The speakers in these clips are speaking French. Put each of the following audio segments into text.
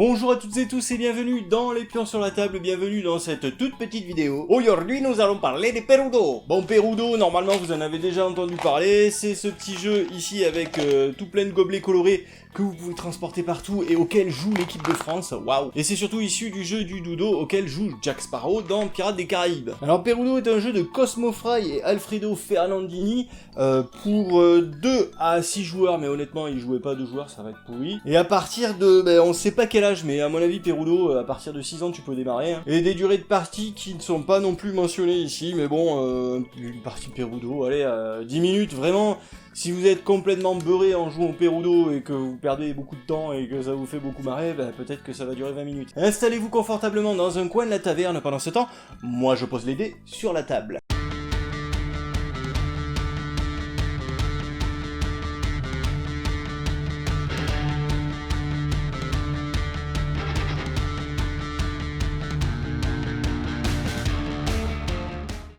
Bonjour à toutes et tous et bienvenue dans les pions sur la table, bienvenue dans cette toute petite vidéo. Aujourd'hui nous allons parler des Perudo. Bon, Perudo, normalement vous en avez déjà entendu parler, c'est ce petit jeu ici avec tout plein de gobelets colorés que vous pouvez transporter partout et auquel joue l'équipe de France, waouh. Et c'est surtout issu du jeu du Dodo auquel joue Jack Sparrow dans Pirates des Caraïbes. Alors Perudo est un jeu de Cosmo Fry et Alfredo Fernandini pour 2 à 6 joueurs, mais honnêtement il jouait pas 2 joueurs, ça va être pourri. Et à partir de, on sait pas quel âge, mais à mon avis Perudo, à partir de 6 ans tu peux démarrer. Hein. Et des durées de partie qui ne sont pas non plus mentionnées ici, mais bon, une partie Perudo, allez, 10 minutes, vraiment. Si vous êtes complètement beurré en jouant au Perudo et que vous perdez beaucoup de temps et que ça vous fait beaucoup marrer, bah peut-être que ça va durer 20 minutes. Installez-vous confortablement dans un coin de la taverne pendant ce temps. Moi je pose les dés sur la table.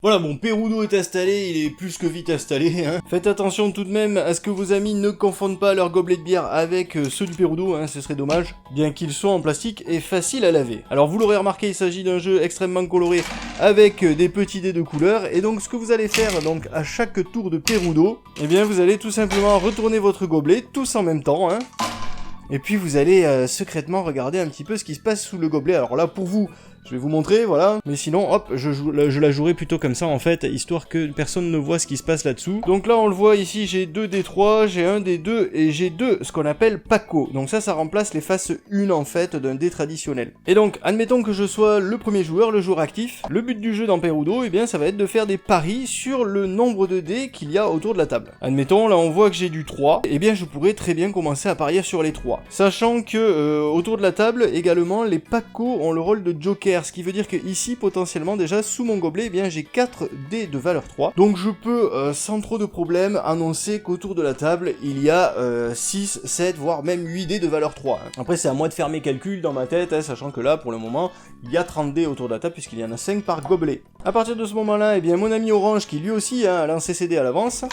Voilà, bon, Perudo est installé, il est plus que vite installé, hein. Faites attention tout de même à ce que vos amis ne confondent pas leurs gobelets de bière avec ceux du Perudo, hein, ce serait dommage, bien qu'ils soient en plastique et faciles à laver. Alors vous l'aurez remarqué, il s'agit d'un jeu extrêmement coloré avec des petits dés de couleurs, et donc ce que vous allez faire donc à chaque tour de Perudo, eh bien vous allez tout simplement retourner votre gobelet, tous en même temps, hein. Et puis vous allez secrètement regarder un petit peu ce qui se passe sous le gobelet. Alors là pour vous, je vais vous montrer, voilà. Mais sinon, hop, je la jouerai plutôt comme ça, en fait, histoire que personne ne voit ce qui se passe là-dessous. Donc là, on le voit ici, j'ai 2 D3, j'ai 1 D2, et j'ai 2, ce qu'on appelle Paco. Donc ça remplace les faces 1, en fait, d'un dé traditionnel. Et donc, admettons que je sois le premier joueur, le joueur actif. Le but du jeu dans Perudo, eh bien, ça va être de faire des paris sur le nombre de dés qu'il y a autour de la table. Admettons, là, on voit que j'ai du 3. Eh bien, je pourrais très bien commencer à parier sur les 3. Sachant que, autour de la table, également, les Paco ont le rôle de joker. Ce qui veut dire que ici, potentiellement, déjà, sous mon gobelet, eh bien, j'ai 4 dés de valeur 3. Donc je peux, sans trop de problème, annoncer qu'autour de la table, il y a 6, 7, voire même 8 dés de valeur 3. Hein. Après, c'est à moi de faire mes calculs dans ma tête, hein, sachant que là, pour le moment, il y a 30 dés autour de la table, puisqu'il y en a 5 par gobelet. À partir de ce moment-là, eh bien, mon ami Orange, qui lui aussi a lancé ses dés à l'avance,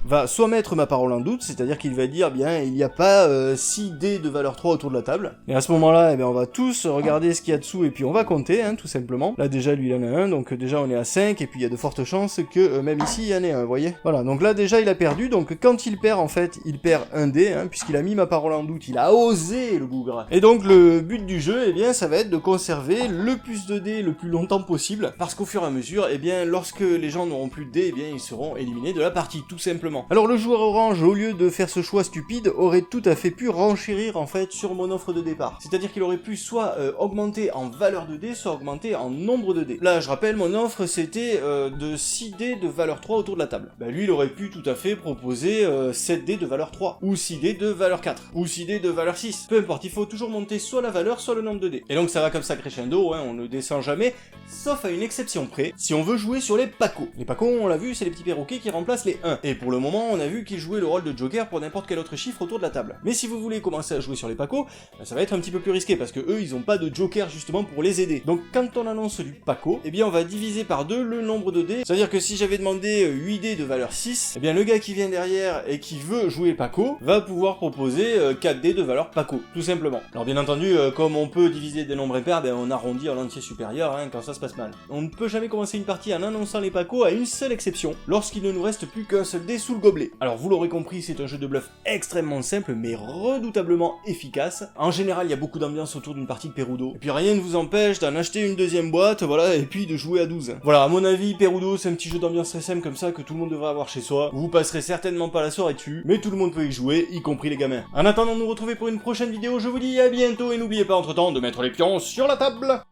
va soit mettre ma parole en doute, c'est-à-dire qu'il va dire, bien, il n'y a pas 6 dés de valeur 3 autour de la table. Et à ce moment-là, eh bien, on va tous regarder ce qu'il y a dessous, et puis on va compter, hein, tout simplement. Là, déjà, lui, il en a un, donc déjà, on est à 5, et puis il y a de fortes chances que, même ici, il y en ait un, vous voyez. Voilà, donc là, déjà, il a perdu, donc quand il perd, en fait, il perd un dé, hein, puisqu'il a mis ma parole en doute, il a osé, le bougre. Et donc, le but du jeu, eh bien, ça va être de conserver le plus de dés le plus longtemps possible, parce qu'au fur et à mesure, eh bien, lorsque les gens n'auront plus de dés, eh bien, ils seront éliminés de la partie, tout simplement. Alors, le joueur Orange, au lieu de faire ce choix stupide, aurait tout à fait pu renchérir en fait sur mon offre de départ. C'est-à-dire qu'il aurait pu soit augmenter en valeur de dés, soit augmenter en nombre de dés. Là, je rappelle, mon offre c'était de 6 dés de valeur 3 autour de la table. Bah lui, il aurait pu tout à fait proposer 7 dés de valeur 3, ou 6 dés de valeur 4, ou 6 dés de valeur 6. Peu importe, il faut toujours monter soit la valeur, soit le nombre de dés. Et donc ça va comme ça crescendo, hein, on ne descend jamais, sauf à une exception près, si on veut jouer sur les Paco. Les Paco, on l'a vu, c'est les petits perroquets qui remplacent les 1. Et pour le moment, on a vu qu'ils jouer le rôle de joker pour n'importe quel autre chiffre autour de la table. Mais si vous voulez commencer à jouer sur les Paco, ça va être un petit peu plus risqué parce que eux ils ont pas de joker justement pour les aider. Donc quand on annonce du Paco, eh bien on va diviser par 2 le nombre de dés. C'est-à-dire que si j'avais demandé 8 dés de valeur 6, eh bien le gars qui vient derrière et qui veut jouer Paco va pouvoir proposer 4 dés de valeur Paco, tout simplement. Alors bien entendu, comme on peut diviser des nombres impairs, ben on arrondit à l'entier supérieur hein, quand ça se passe mal. On ne peut jamais commencer une partie en annonçant les Paco à une seule exception, lorsqu'il ne nous reste plus qu'un seul dé sous le gobelet. Alors vous l'aurez compris, c'est un jeu de bluff extrêmement simple mais redoutablement efficace. En général, il y a beaucoup d'ambiance autour d'une partie de Perudo. Et puis rien ne vous empêche d'en acheter une deuxième boîte, voilà, et puis de jouer à 12. Voilà, à mon avis, Perudo, c'est un petit jeu d'ambiance très simple comme ça que tout le monde devrait avoir chez soi. Vous passerez certainement pas la soirée dessus, mais tout le monde peut y jouer, y compris les gamins. En attendant de nous retrouver pour une prochaine vidéo, je vous dis à bientôt et n'oubliez pas entre-temps de mettre les pions sur la table.